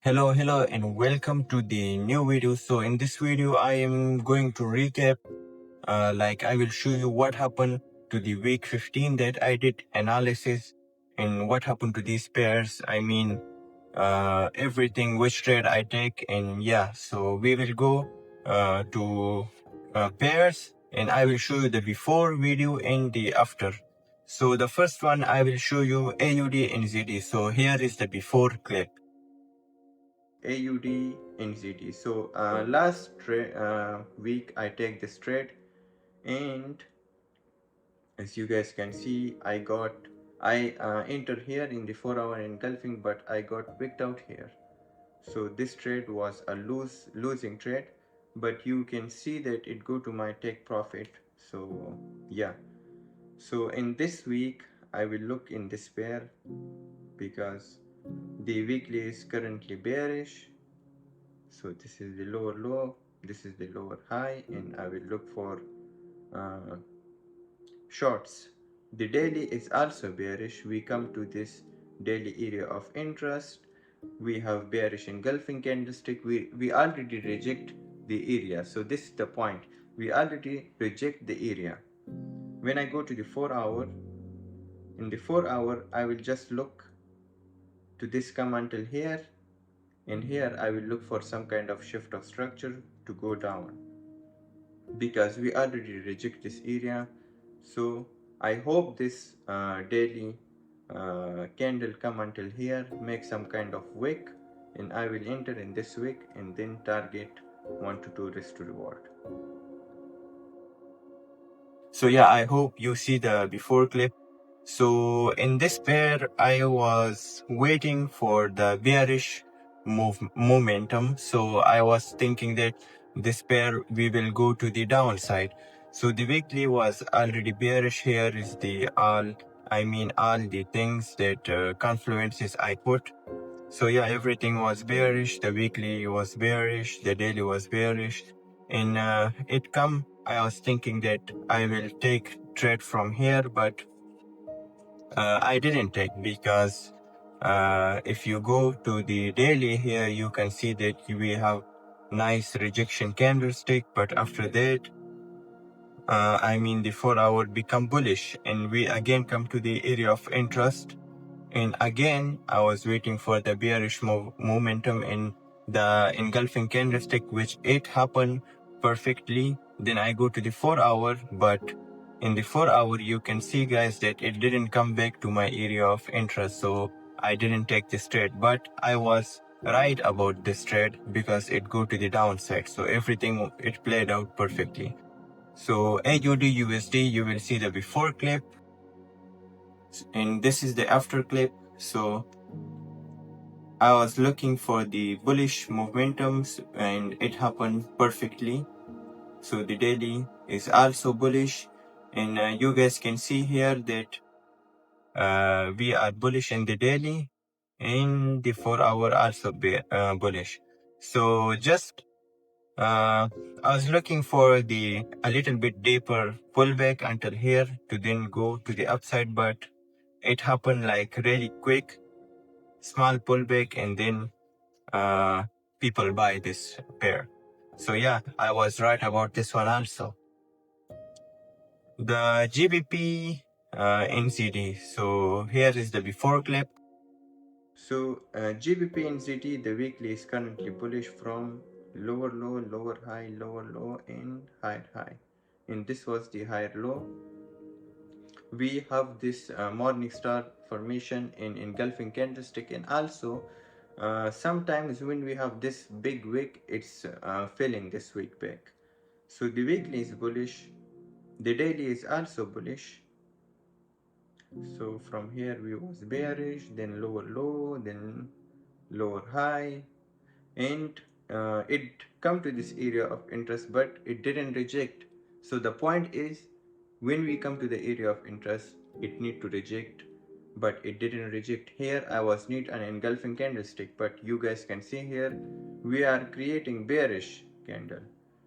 Hello and welcome to the new video. So in this video I am going to recap, I will show you what happened to the week 15 that I did analysis and what happened to these pairs. Everything, which trade I take, and yeah, so we will go to pairs and I will show you the before video and the after. So the first one I will show you AUDNZD. So here is the before clip. AUDNZD. So last week I take this trade, and as you guys can see, I entered here in the 4-hour engulfing, but I got picked out here. So this trade was a losing trade, but you can see that it go to my take profit. So yeah, so in this week I will look in this pair because the weekly is currently bearish. So this is the lower low, this is the lower high, and I will look for shorts. The daily is also bearish. We come to this daily area of interest. We have bearish engulfing candlestick. We already reject the area. So this is the point. We already reject the area. When I go to the 4-hour, in the 4-hour, I will just look to this come until here. And here I will look for some kind of shift of structure to go down, because we already reject this area. So I hope this daily candle come until here, make some kind of wick, and I will enter in this wick and then target 1 to 2 risk to reward. So yeah, I hope you see the before clip. So in this pair, I was waiting for the bearish momentum. So I was thinking that this pair, we will go to the downside. So the weekly was already bearish. Here is all the things that confluences I put. So yeah, everything was bearish. The weekly was bearish. The daily was bearish. And I was thinking that I will take trade from here, but I didn't take, because if you go to the daily here, you can see that we have nice rejection candlestick, but after that, the 4-hour become bullish, and we again come to the area of interest. And again, I was waiting for the bearish momentum in the engulfing candlestick, which it happened perfectly. Then I go to the 4-hour, but in the 4-hour, you can see, guys, that it didn't come back to my area of interest. So I didn't take this trade, but I was right about this trade because it go to the downside. So everything, it played out perfectly. So AUD/USD, you will see the before clip, and this is the after clip. So I was looking for the bullish momentums, and it happened perfectly. So the daily is also bullish, and you guys can see here that we are bullish in the daily, and the 4-hour also bullish. So just I was looking for a little bit deeper pullback until here to then go to the upside, but it happened like really quick, small pullback, and then people buy this pair. So yeah, I was right about this one also. The GBP NZD. So here is the before clip. So GBPNZD, the weekly is currently bullish from lower low, lower high, lower low, and higher high. And this was the higher low. We have this morning star formation in engulfing candlestick, and also sometimes when we have this big wick, it's filling this wick back. So the weekly is bullish, the daily is also bullish. So from here we was bearish, then lower low, then lower high, and it come to this area of interest, but it didn't reject. So the point is, when we come to the area of interest, it need to reject, but it didn't reject. Here I was need an engulfing candlestick, but you guys can see here we are creating bearish candle.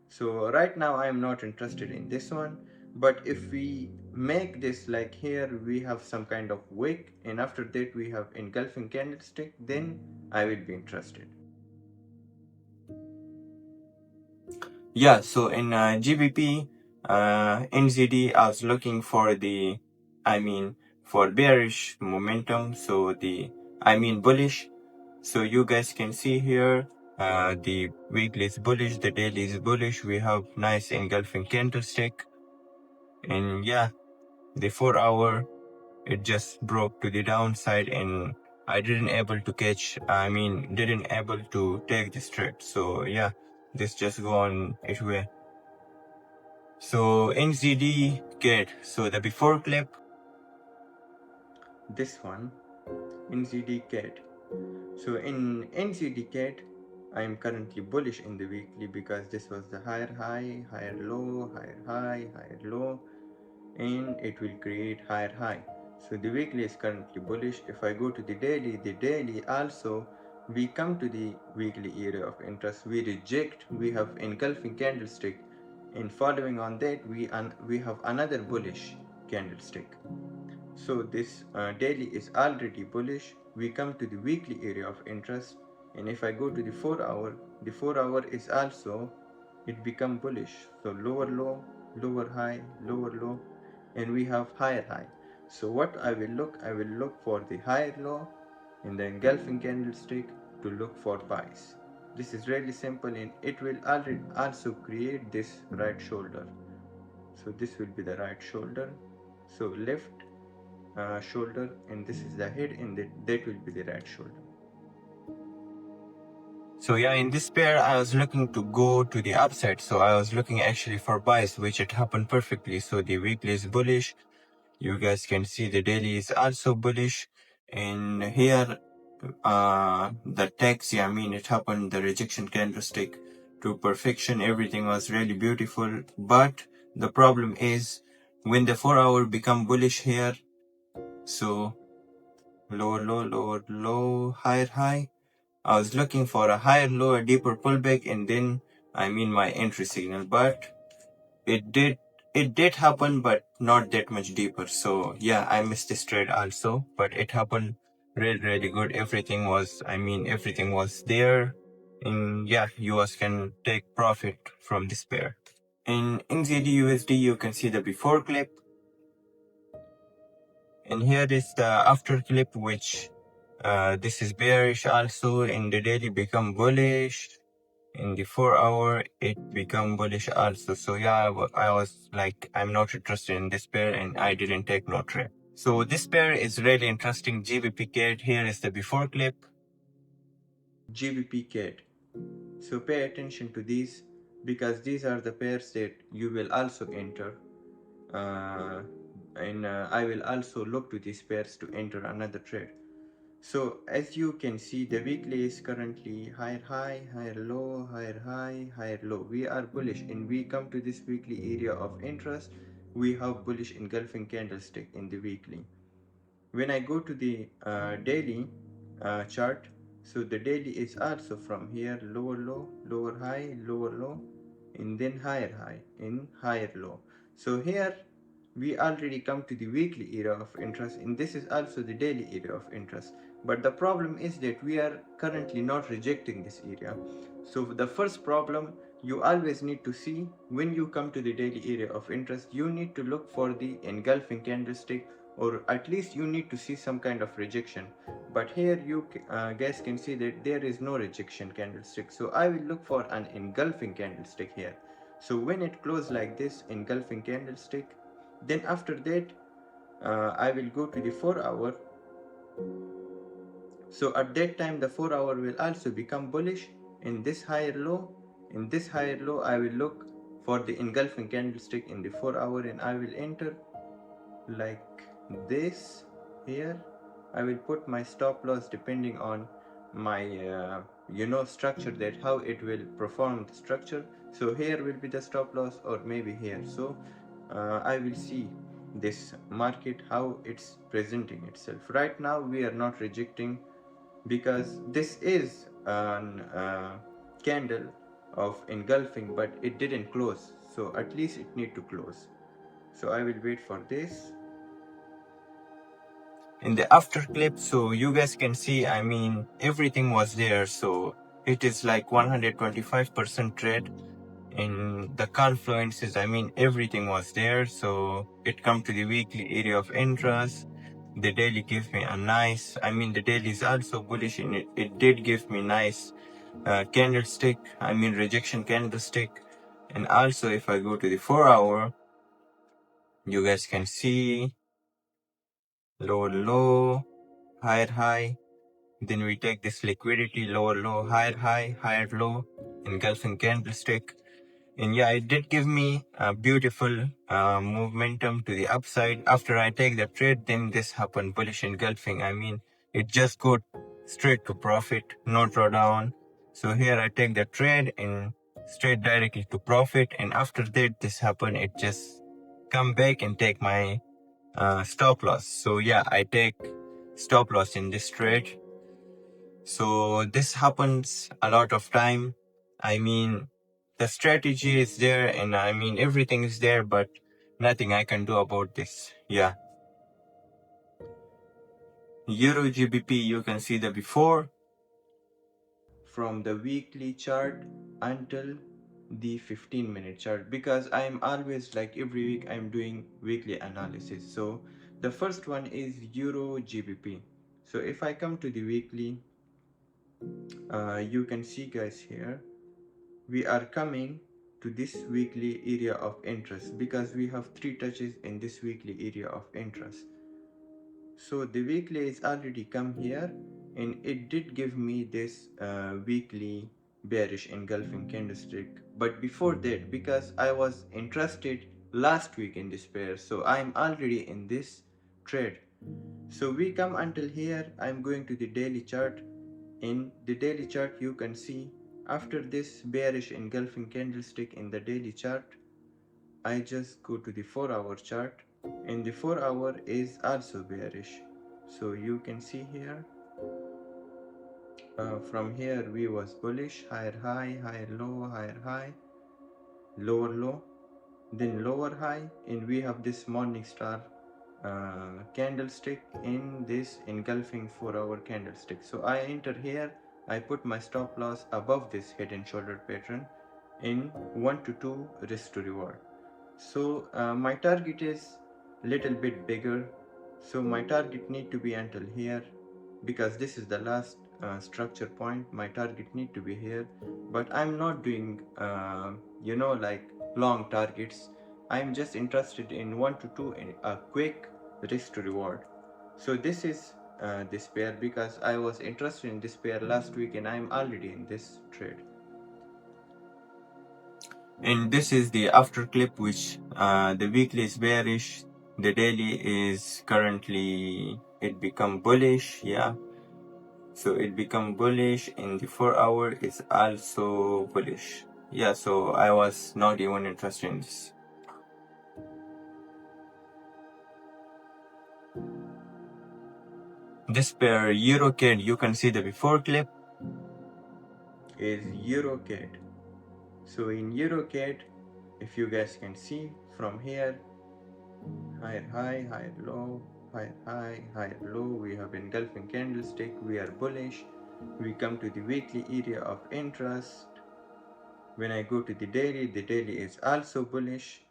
So right now I am not interested in this one, but if we make this like here, we have some kind of wick, and after that we have engulfing candlestick, then I will be interested. Yeah, so in GBP NZD, I was looking for the, for bearish momentum. So bullish. So you guys can see here, the weekly is bullish, the daily is bullish. We have nice engulfing candlestick, and yeah, the 4-hour, it just broke to the downside, and I didn't able to take this trade. So yeah, this just go on its way. So NZDCAD, so the before clip, this one, NZDCAD. So in NZDCAD, I am currently bullish in the weekly because this was the higher high, higher low, higher high, higher low, and it will create higher high. So the weekly is currently bullish. If I go to the daily also, we come to the weekly area of interest, we reject, we have engulfing candlestick, and following on that we have another bullish candlestick. So this daily is already bullish. We come to the weekly area of interest, and if I go to the 4-hour, the 4-hour is also, it become bullish. So lower low, lower high, lower low, and we have higher high. So what I will look for the higher low in the engulfing candlestick to look for buys. This is really simple, and it will already also create this right shoulder. So this will be the right shoulder. So left shoulder, and this is the head, and that will be the right shoulder. So yeah, in this pair, I was looking to go to the upside. So I was looking actually for buys, which it happened perfectly. So the weekly is bullish. You guys can see the daily is also bullish. And here, the text, it happened, the rejection candlestick to perfection. Everything was really beautiful. But the problem is when the 4-hour become bullish here, so lower low, lower low, higher high. I was looking for a higher low, a deeper pullback, and then my entry signal. But it did happen, but not that much deeper. So yeah, I missed this trade also, but it happened really good. Everything was there, and yeah, you guys can take profit from this pair. In NZD USD, you can see the before clip, and here is the after clip, which this is bearish also. In the daily become bullish, in the 4-hour it become bullish also. So yeah, I was like, I'm not interested in this pair, and I didn't take no trade. So this pair is really interesting. GBPCAD, here is the before clip, GBPCAD. So pay attention to these, because these are the pairs that you will also enter, and I will also look to these pairs to enter another trade. So as you can see, the weekly is currently higher high, higher low, higher high, higher low. We are bullish, and we come to this weekly area of interest. We have bullish engulfing candlestick in the weekly. When I go to the daily chart, so the daily is also from here, lower low, lower high, lower low, and then higher high, in higher low. So here we already come to the weekly area of interest, and this is also the daily area of interest. But the problem is that we are currently not rejecting this area. So the first problem, you always need to see, when you come to the daily area of interest, you need to look for the engulfing candlestick, or at least you need to see some kind of rejection. But here you guys can see that there is no rejection candlestick. So I will look for an engulfing candlestick here. So when it closes like this, engulfing candlestick, then after that I will go to the 4-hour. So at that time the 4-hour will also become bullish in this higher low. In this higher low, I will look for the engulfing candlestick in the 4-hour, and I will enter like this. Here I will put my stop loss depending on my structure, that how it will perform the structure. So here will be the stop loss, or maybe here. So I will see this market how it's presenting itself. Right now we are not rejecting, because this is an candle of engulfing, but it didn't close, so at least it need to close. So I will wait for this. In the after clip, so you guys can see, everything was there. So it is like 125% trade, in the confluences, I mean, everything was there. So it come to the weekly area of interest. The daily gives me a nice, I mean, the daily is also bullish, and it did give me nice candlestick, I mean, rejection candlestick. And also if I go to the 4-hour, you guys can see lower low, higher high. Then we take this liquidity, lower low, higher high, higher low, engulfing candlestick. And yeah, it did give me a beautiful momentum to the upside. After I take the trade, then this happened, bullish engulfing. I mean, it just got straight to profit, no drawdown. So here I take the trade and straight directly to profit. And after that, this happened, it just come back and take my stop loss. So yeah, I take stop loss in this trade. So this happens a lot of time. I mean, the strategy is there, and I mean, everything is there, but nothing I can do about this. Yeah. EURGBP, you can see the before from the weekly chart until the 15-minute chart, because I'm always, like every week, I'm doing weekly analysis. So the first one is EURGBP. So if I come to the weekly, you can see guys here, we are coming to this weekly area of interest because we have 3 touches in this weekly area of interest. So the weekly is already come here, and it did give me this weekly bearish engulfing candlestick. But before that, because I was interested last week in this pair, so I'm already in this trade. So we come until here. I'm going to the daily chart. In the daily chart, you can see after this bearish engulfing candlestick in the daily chart, I just go to the 4-hour chart, and the 4-hour is also bearish. So you can see here, from here we was bullish, higher high, higher low, higher high, lower low, then lower high, and we have this morning star candlestick in this engulfing 4-hour candlestick. So I enter here, I put my stop loss above this head and shoulder pattern in 1 to 2 risk to reward. So my target is little bit bigger, so my target need to be until here, because this is the last structure point. My target need to be here, but I'm not doing like long targets. I'm just interested in 1 to 2 in a quick risk to reward. So this is this pair, because I was interested in this pair last week and I'm already in this trade. And this is the after clip, which the weekly is bearish, the daily is currently, it become bullish. Yeah, so it become bullish, and the 4-hour is also bullish. Yeah, so I was not even interested in this. This pair EURCAD, you can see the before clip is EURCAD. So in EURCAD, if you guys can see from here, higher high, higher low, higher high, higher low, we have engulfing candlestick, we are bullish. We come to the weekly area of interest. When I go to the daily is also bullish.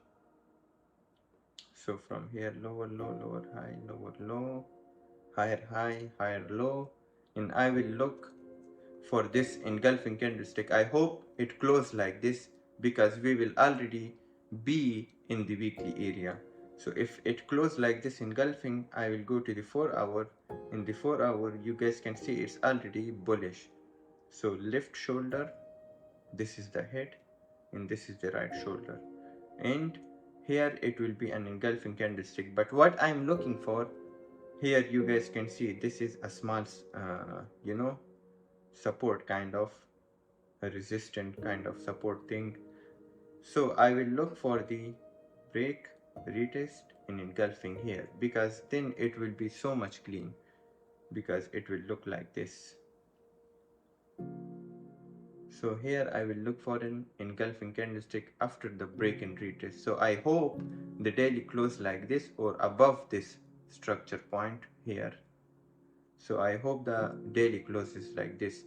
So from here, lower low, lower high, lower low, higher high, higher low, and I will look for this engulfing candlestick. I hope it closes like this, because we will already be in the weekly area. So if it closes like this engulfing, I will go to the 4-hour. In the 4-hour, you guys can see it's already bullish. So left shoulder, this is the head, and this is the right shoulder, and here it will be an engulfing candlestick. But what I'm looking for here, you guys can see this is a small support, kind of a resistant kind of support thing. So I will look for the break, retest, and engulfing here, because then it will be so much clean, because it will look like this. So here I will look for an engulfing candlestick after the break and retest. So I hope the daily close like this or above this structure point here. So I hope the daily closes like this.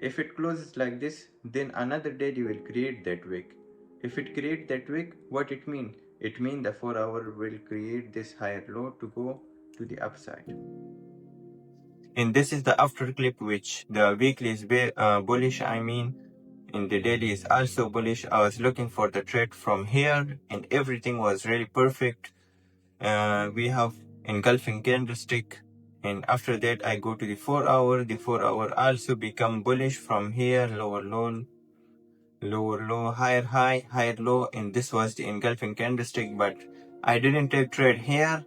If it closes like this, then another daily will create that wick. If it create that wick, what it mean? It mean the 4 hour will create this higher low to go to the upside. And this is the after clip, which the weekly is bullish, I mean, and the daily is also bullish. I was looking for the trade from here and everything was really perfect. We have engulfing candlestick, and after that I go to the 4 hour. The 4 hour also become bullish from here, lower low, lower low, higher high, higher low, and this was the engulfing candlestick. But I didn't take trade here.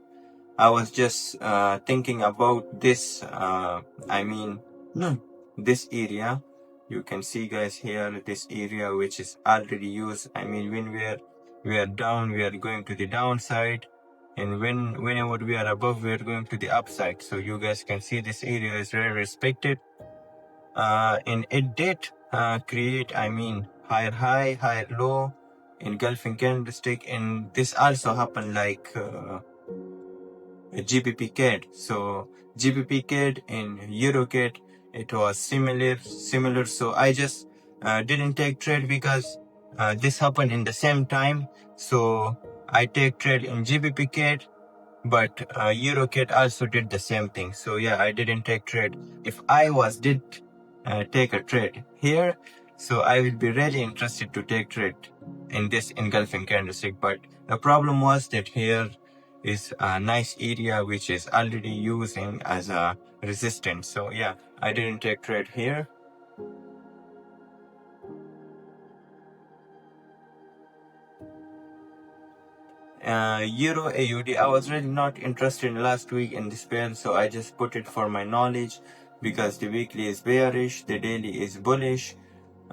I was just thinking about this, this area. You can see guys here, this area which is already used. I mean, when we are down, we are going to the downside, and whenever we are above, we are going to the upside. So you guys can see this area is very respected, and it did create, I mean, higher high, higher low, engulfing candlestick, and this also happened like GBPCAD. So GBPCAD and EUROCAD, it was similar. So I just didn't take trade because this happened in the same time. So I take trade in GBPCAD, but EUROCAD also did the same thing. So yeah, I didn't take trade. If I did take a trade here, so I will be really interested to take trade in this engulfing candlestick. But the problem was that here is a nice area which is already using as a resistance. So yeah, I didn't take trade here. Euro AUD, I was really not interested last week in this pair, so I just put it for my knowledge because the weekly is bearish, the daily is bullish.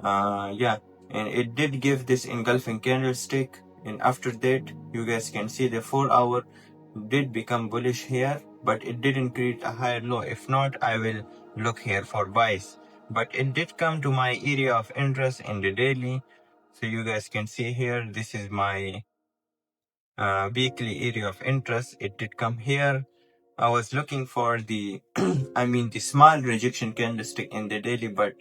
Yeah, and it did give this engulfing candlestick, and after that you guys can see the 4 hour did become bullish here, but it didn't create a higher low. If not, I will look here for buys, but it did come to my area of interest in the daily. So you guys can see here, this is my weekly area of interest. It did come here. I was looking for the the small rejection candlestick in the daily, but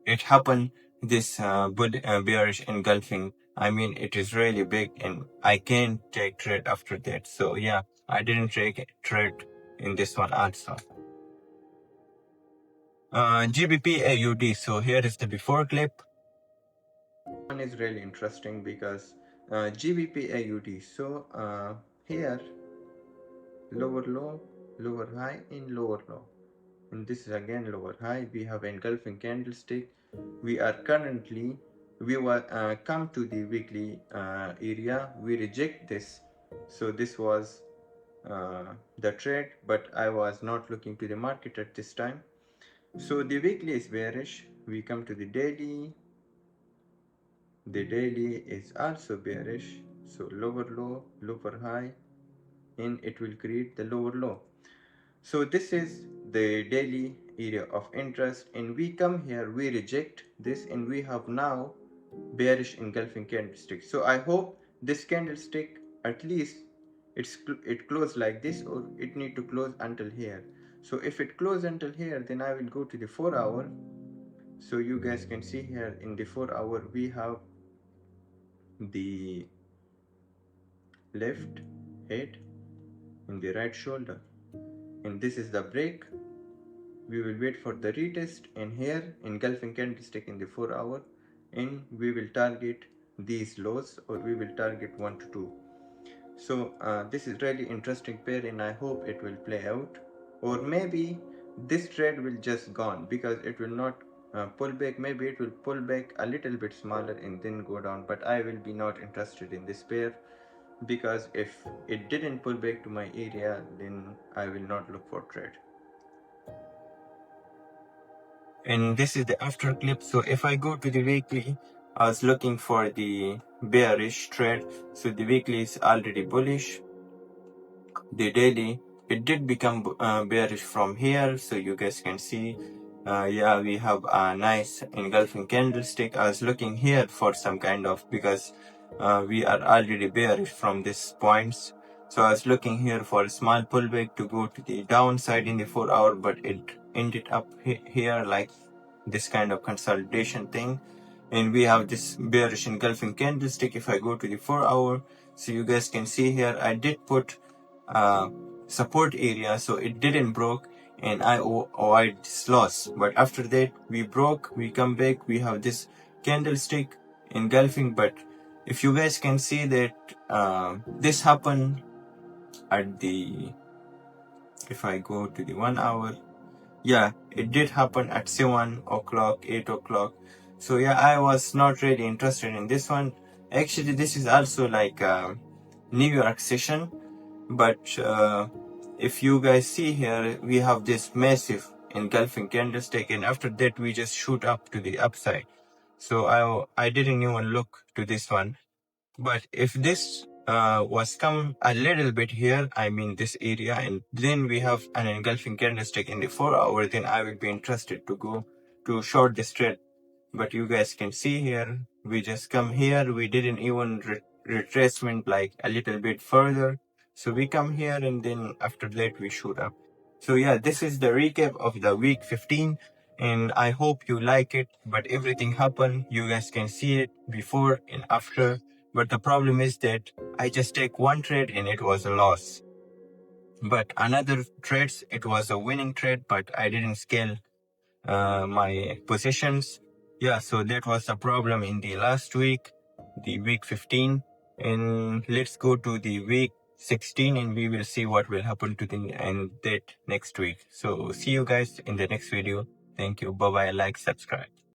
it happened this bearish engulfing. It is really big and I can't take trade after that. So yeah, I didn't take trade in this one also. GBPAUD. So here is the before clip. One is really interesting because GBPAUD. So here lower low, lower high, in lower low, and this is again lower high. We have engulfing candlestick. We are currently, we will come to the weekly area. We reject this. So this was the trade, but I was not looking to the market at this time. So the weekly is bearish. We come to the daily. The daily is also bearish. So lower low, lower high, and it will create the lower low. So this is the daily area of interest, and we come here, we reject this, and we have now bearish engulfing candlestick. So I hope this candlestick, at least it close like this, or it need to close until here. So if it close until here, then I will go to the 4 hour. So you guys can see here in the 4 hour we have the left head and the right shoulder, and this is the break. We will wait for the retest, and here engulfing candlestick in the 4 hour, and we will target these lows, or we will target 1 to 2. So this is really interesting pair, and I hope it will play out, or maybe this trade will just gone because it will not pull back. Maybe it will pull back a little bit smaller and then go down, but I will be not interested in this pair because if it didn't pull back to my area, then I will not look for trade. And this is the after clip. So if I go to the weekly, I was looking for the bearish trade. So the weekly is already bullish. The daily, it did become bearish from here. So you guys can see, yeah, we have a nice engulfing candlestick. I was looking here for some kind of, because we are already bearish from these points. So I was looking here for a small pullback to go to the downside in the 4 hour, but it ended up here like this kind of consolidation thing. and we have this bearish engulfing candlestick. If I go to the 4-hour, so you guys can see here, I did put support area, so it didn't broke, and I avoid this loss. But after that, we broke, we come back, we have this candlestick engulfing. But if you guys can see that this happened at the, if I go to the 1-hour, yeah, it did happen at 7 o'clock, 8 o'clock. So yeah, I was not really interested in this one. Actually, this is also like a New York session, but if you guys see here, we have this massive engulfing candlestick, and after that we just shoot up to the upside. So I didn't even look to this one. But if this was come a little bit here, I mean this area, and then we have an engulfing candlestick in the 4-hour, then I would be interested to go to short this trade. But you guys can see here, we just come here, we didn't even retracement like a little bit further. So we come here, and then after that we shoot up. So yeah, this is the recap of the week 15, and I hope you like it. But everything happened, you guys can see it before and after. But the problem is that I just take one trade and it was a loss. But another trades, it was a winning trade, but I didn't scale my positions. Yeah, so that was the problem in the last week, the week 15. And let's go to the week 16, and we will see what will happen to the and that next week. So see you guys in the next video. Thank you. Bye bye. Like, subscribe.